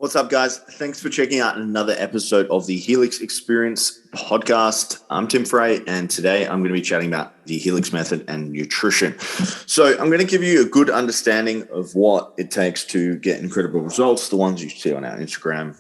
What's up, guys? Thanks for checking out another episode of the Helix Experience podcast. I'm Tim Frey, and today I'm going to be chatting about the Helix method and nutrition. So I'm going to give you a good understanding of what it takes to get incredible results, the ones you see on our Instagram,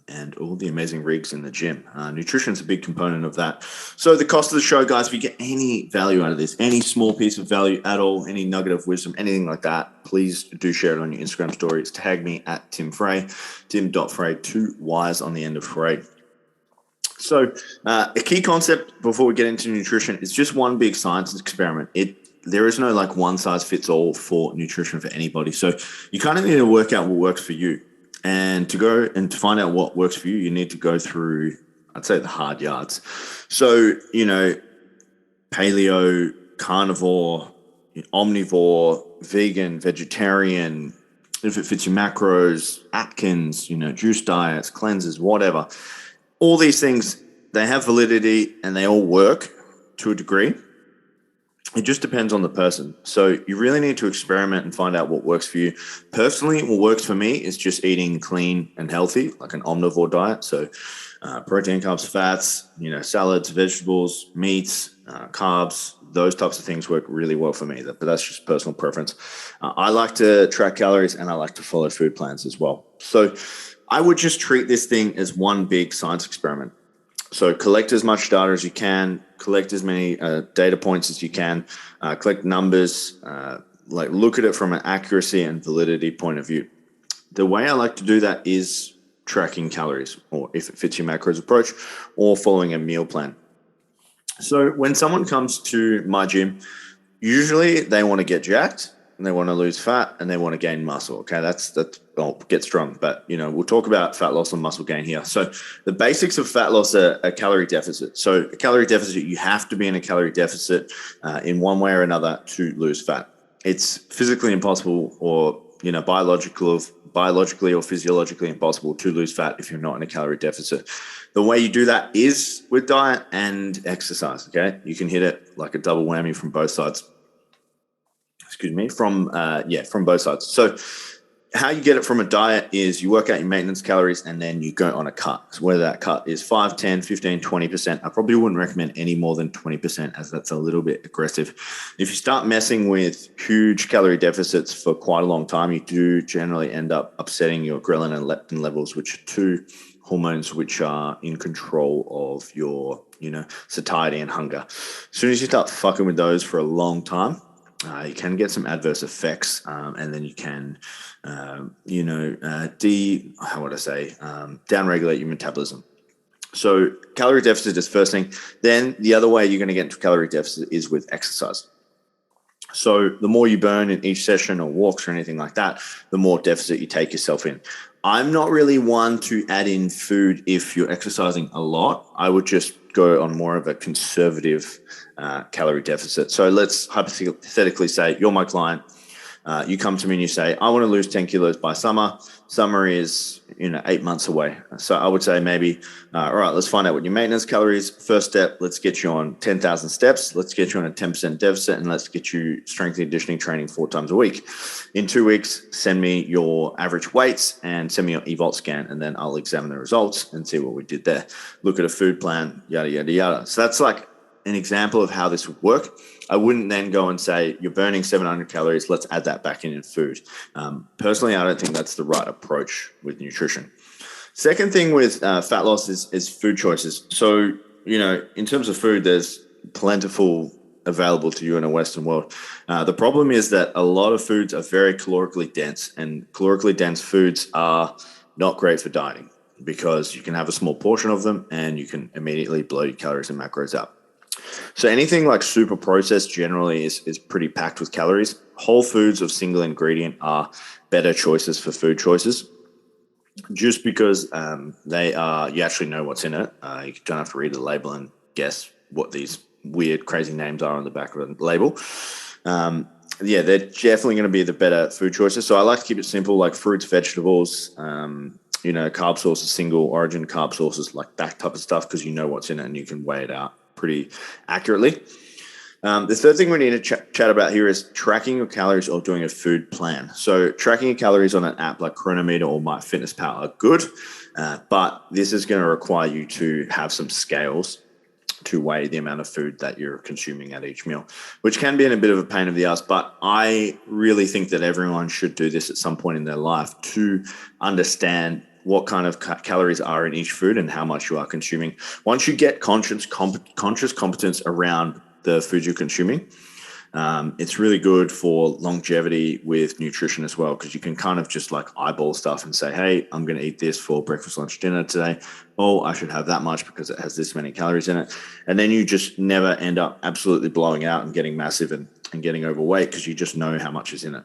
and all the amazing rigs in the gym. Nutrition is a big component of that. So the cost of the show, guys, if you get any value out of this, any small piece of value at all, any nugget of wisdom, anything like that, please do share it on your Instagram stories. Tag me at Tim Frey, Tim.Frey, 2 Y's on the end of Frey. So a key concept before we get into nutrition is just one big science experiment. There is no like one size fits all for nutrition for anybody. So you kind of need to work out what works for you. And to find out what works for you, you need to go through, I'd say, the hard yards. So, paleo, carnivore, omnivore, vegan, vegetarian, if it fits your macros, Atkins, juice diets, cleanses, whatever. All these things, they have validity and they all work to a degree. It just depends on the person. So you really need to experiment and find out what works for you. Personally, what works for me is just eating clean and healthy, like an omnivore diet. So protein, carbs, fats, salads, vegetables, meats, carbs, those types of things work really well for me. But that's just personal preference. I like to track calories and I like to follow food plans as well. So I would just treat this thing as one big science experiment. So collect as much data as you can, collect as many data points as you can, collect numbers, look at it from an accuracy and validity point of view. The way I like to do that is tracking calories, or if it fits your macros approach, or following a meal plan. So when someone comes to my gym, usually they want to get jacked, and they want to lose fat, and they want to gain muscle. Okay, that's get strong. But we'll talk about fat loss and muscle gain here. So the basics of fat loss are a calorie deficit. So a calorie deficit, you have to be in a calorie deficit in one way or another to lose fat. It's physically impossible, or biologically or physiologically impossible to lose fat if you're not in a calorie deficit. The way you do that is with diet and exercise. Okay, you can hit it like a double whammy from both sides. From both sides. So how you get it from a diet is you work out your maintenance calories and then you go on a cut. So whether that cut is 5, 10, 15, 20%, I probably wouldn't recommend any more than 20%, as that's a little bit aggressive. If you start messing with huge calorie deficits for quite a long time, you do generally end up upsetting your ghrelin and leptin levels, which are two hormones which are in control of your, satiety and hunger. As soon as you start fucking with those for a long time, you can get some adverse effects, and then you can, downregulate your metabolism. So calorie deficit is first thing. Then the other way you're going to get into calorie deficit is with exercise. So the more you burn in each session or walks or anything like that, the more deficit you take yourself in. I'm not really one to add in food if you're exercising a lot. I would just go on more of a conservative calorie deficit. So let's hypothetically say you're my client. You come to me and you say, I want to lose 10 kilos by summer. Summer is, 8 months away. So I would say maybe, all right, let's find out what your maintenance calories. First step, let's get you on 10,000 steps. Let's get you on a 10% deficit, and let's get you strength and conditioning training 4 times a week. In 2 weeks, send me your average weights and send me your eVault scan, and then I'll examine the results and see what we did there. Look at a food plan, yada, yada, yada. So that's like an example of how this would work. I wouldn't then go and say, you're burning 700 calories, let's add that back in food. Personally, I don't think that's the right approach with nutrition. Second thing with fat loss is food choices. So, in terms of food, there's plentiful available to you in a Western world. The problem is that a lot of foods are very calorically dense, and calorically dense foods are not great for dieting because you can have a small portion of them and you can immediately blow your calories and macros out. So anything like super processed generally is pretty packed with calories. Whole foods of single ingredient are better choices for food choices, just because you actually know what's in it. You don't have to read the label and guess what these weird, crazy names are on the back of the label. They're definitely going to be the better food choices. So I like to keep it simple, like fruits, vegetables, carb sources, single origin carb sources, like that type of stuff, because you know what's in it and you can weigh it out pretty accurately. The third thing we need to chat about here is tracking your calories or doing a food plan. So tracking your calories on an app like Chronometer or MyFitnessPal are good, but this is going to require you to have some scales to weigh the amount of food that you're consuming at each meal, which can be in a bit of a pain in the ass. But I really think that everyone should do this at some point in their life to understand what kind of calories are in each food and how much you are consuming. Once you get conscious competence around the food you're consuming, it's really good for longevity with nutrition as well, because you can kind of just like eyeball stuff and say, hey, I'm going to eat this for breakfast, lunch, dinner today. Oh, I should have that much because it has this many calories in it. And then you just never end up absolutely blowing out and getting massive and getting overweight because you just know how much is in it.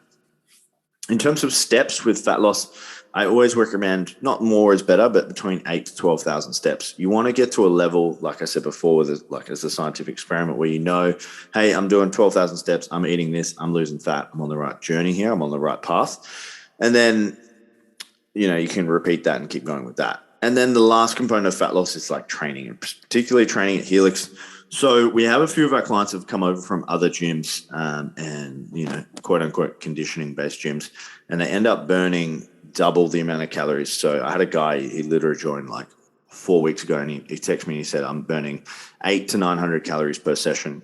In terms of steps with fat loss, I always recommend not more is better, but between 8 to 12,000 steps. You want to get to a level, like I said before, like as a scientific experiment where you know, hey, I'm doing 12,000 steps, I'm eating this, I'm losing fat, I'm on the right journey here, I'm on the right path. And then, you can repeat that and keep going with that. And then the last component of fat loss is like training, and particularly training at Helix. So we have a few of our clients have come over from other gyms and, quote unquote, conditioning based gyms, and they end up burning double the amount of calories. So I had a guy, he literally joined like 4 weeks ago, and he texted me and he said, I'm burning 800 to 900 calories per session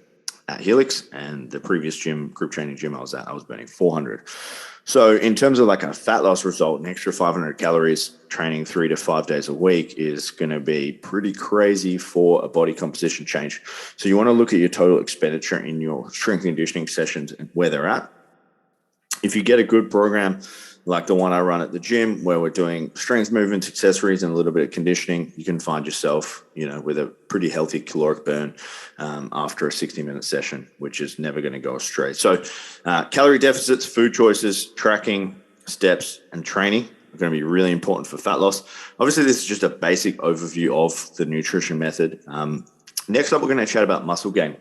at Helix. And the previous group training gym I was at, I was burning 400. So in terms of like a fat loss result, an extra 500 calories training 3 to 5 days a week is going to be pretty crazy for a body composition change. So you want to look at your total expenditure in your strength and conditioning sessions and where they're at. If you get a good program like the one I run at the gym where we're doing strength movements, accessories, and a little bit of conditioning, you can find yourself, with a pretty healthy caloric burn after a 60-minute session, which is never going to go astray. So calorie deficits, food choices, tracking, steps, and training are going to be really important for fat loss. Obviously, this is just a basic overview of the nutrition method. Next up, we're going to chat about muscle gain.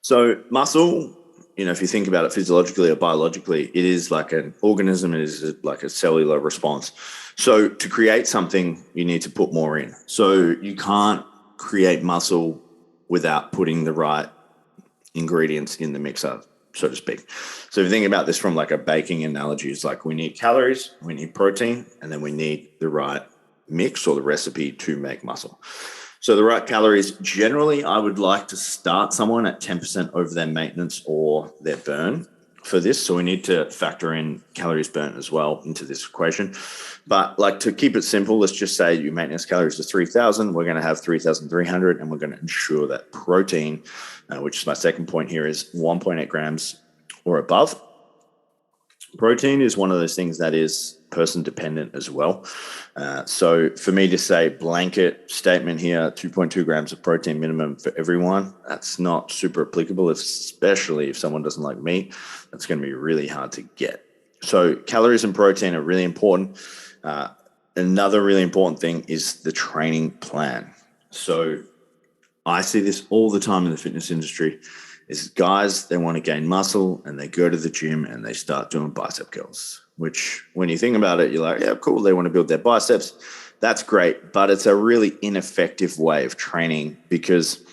So muscle, if you think about it physiologically or biologically, it is like an organism. It is like a cellular response. So to create something, you need to put more in. So you can't create muscle without putting the right ingredients in the mixer, so to speak. So if you think about this from like a baking analogy, it's like we need calories, we need protein, and then we need the right mix or the recipe to make muscle. So the right calories, generally, I would like to start someone at 10% over their maintenance or their burn for this. So we need to factor in calories burnt as well into this equation. But like to keep it simple, let's just say your maintenance calories are 3,000. We're going to have 3,300, and we're going to ensure that protein, which is my second point here, is 1.8 grams or above. Protein is one of those things that is person dependent as well. So for me to say blanket statement here, 2.2 grams of protein minimum for everyone, that's not super applicable, especially if someone doesn't like meat. That's going to be really hard to get. So calories and protein are really important. Another really important thing is the training plan. So I see this all the time in the fitness industry. Is guys, they want to gain muscle and they go to the gym and they start doing bicep curls, which when you think about it, you're like, yeah, cool. They want to build their biceps. That's great. But it's a really ineffective way of training because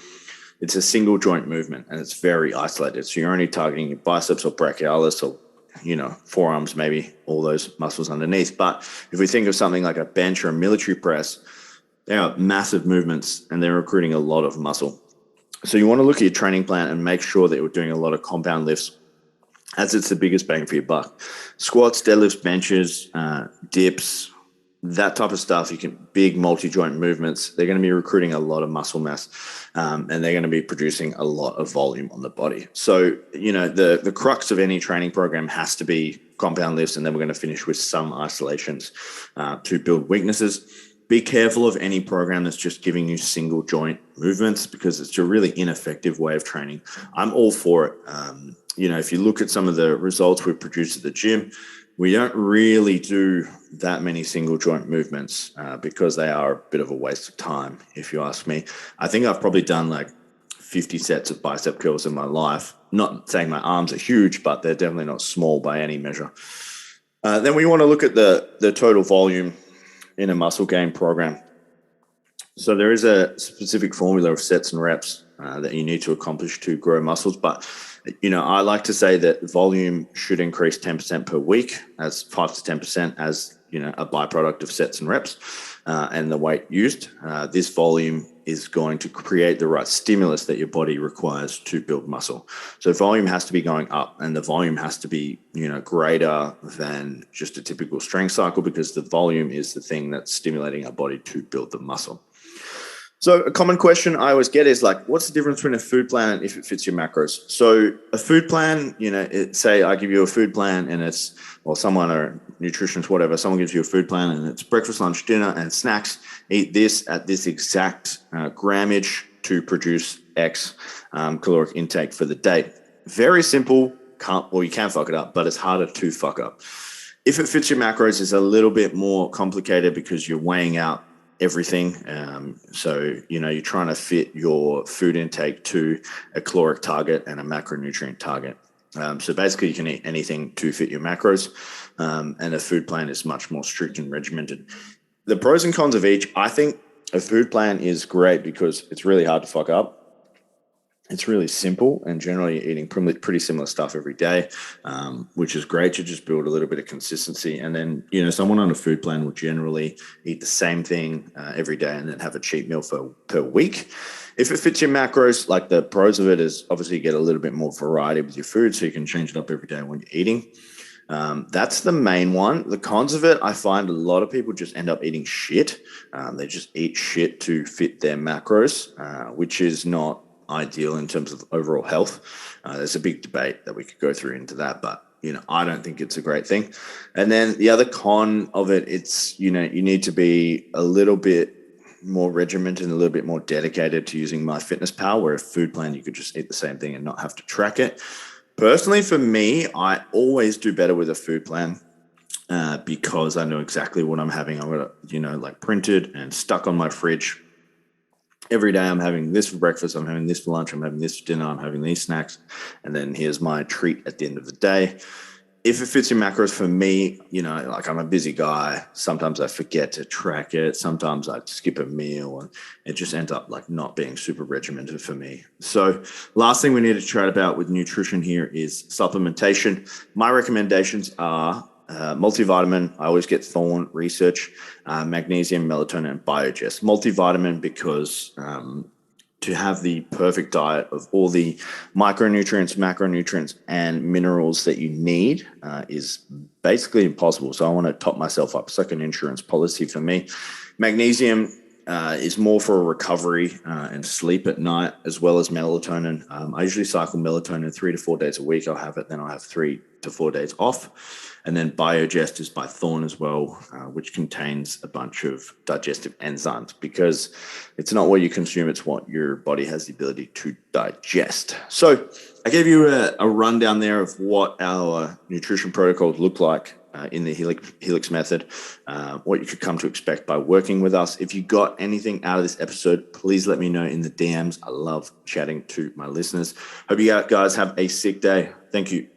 it's a single joint movement and it's very isolated. So you're only targeting your biceps or brachialis or, forearms, maybe all those muscles underneath. But if we think of something like a bench or a military press, they are massive movements and they're recruiting a lot of muscle. So you want to look at your training plan and make sure that you're doing a lot of compound lifts, as it's the biggest bang for your buck. Squats, deadlifts, benches, dips, that type of stuff. Big multi-joint movements. They're going to be recruiting a lot of muscle mass, and they're going to be producing a lot of volume on the body. So, the crux of any training program has to be compound lifts, and then we're going to finish with some isolations to build weaknesses. Be careful of any program that's just giving you single joint movements because it's a really ineffective way of training. I'm all for it. If you look at some of the results we've produced at the gym, we don't really do that many single joint movements because they are a bit of a waste of time, if you ask me. I think I've probably done like 50 sets of bicep curls in my life. Not saying my arms are huge, but they're definitely not small by any measure. Then we want to look at the total volume in a muscle gain program. So there is a specific formula of sets and reps that you need to accomplish to grow muscles. But, I like to say that volume should increase 10% per week, as 5 to 10% as, a byproduct of sets and reps and the weight used. This volume is going to create the right stimulus that your body requires to build muscle. So volume has to be going up, and the volume has to be, greater than just a typical strength cycle, because the volume is the thing that's stimulating our body to build the muscle. So a common question I always get is like, what's the difference between a food plan and if it fits your macros? So a food plan, say I give you a food plan and it's, or someone or nutritionist, whatever, someone gives you a food plan and it's breakfast, lunch, dinner, and snacks. Eat this at this exact grammage to produce X caloric intake for the day. Very simple. You can fuck it up, but it's harder to fuck up. If it fits your macros, it's a little bit more complicated because you're weighing out everything. So, you're trying to fit your food intake to a caloric target and a macronutrient target. So basically you can eat anything to fit your macros. And a food plan is much more strict and regimented. The pros and cons of each, I think a food plan is great because it's really hard to fuck up. It's really simple, and generally you're eating pretty similar stuff every day, which is great to just build a little bit of consistency. And then, someone on a food plan will generally eat the same thing every day and then have a cheat meal per week. If it fits your macros, like the pros of it is obviously you get a little bit more variety with your food, so you can change it up every day when you're eating. That's the main one. The cons of it, I find a lot of people just end up eating shit. They just eat shit to fit their macros, which is not ideal in terms of overall health. There's a big debate that we could go through into that, but I don't think it's a great thing. And then the other con of it, it's you need to be a little bit more regimented and a little bit more dedicated to using MyFitnessPal, where a food plan you could just eat the same thing and not have to track it. Personally, for me, I always do better with a food plan because I know exactly what I'm having. I've got it, like printed and stuck on my fridge. Every day I'm having this for breakfast, I'm having this for lunch, I'm having this for dinner, I'm having these snacks, and then here's my treat at the end of the day. If it fits your macros, for me, like I'm a busy guy. Sometimes I forget to track it. Sometimes I skip a meal, and it just ends up like not being super regimented for me. So last thing we need to chat about with nutrition here is supplementation. My recommendations are multivitamin. I always get Thorne Research, magnesium, melatonin, and Biogest. Multivitamin because to have the perfect diet of all the micronutrients, macronutrients, and minerals that you need is basically impossible. So I want to top myself up. It's like an insurance policy for me. Magnesium is more for recovery and sleep at night, as well as melatonin. I usually cycle melatonin 3 to 4 days a week. I'll have it, then I'll have 3 to 4 days off. And then Biogest is by Thorne as well, which contains a bunch of digestive enzymes, because it's not what you consume, it's what your body has the ability to digest. So I gave you a rundown there of what our nutrition protocols look like in the Helix method, what you could come to expect by working with us. If you got anything out of this episode, please let me know in the DMs. I love chatting to my listeners. Hope you guys have a sick day. Thank you.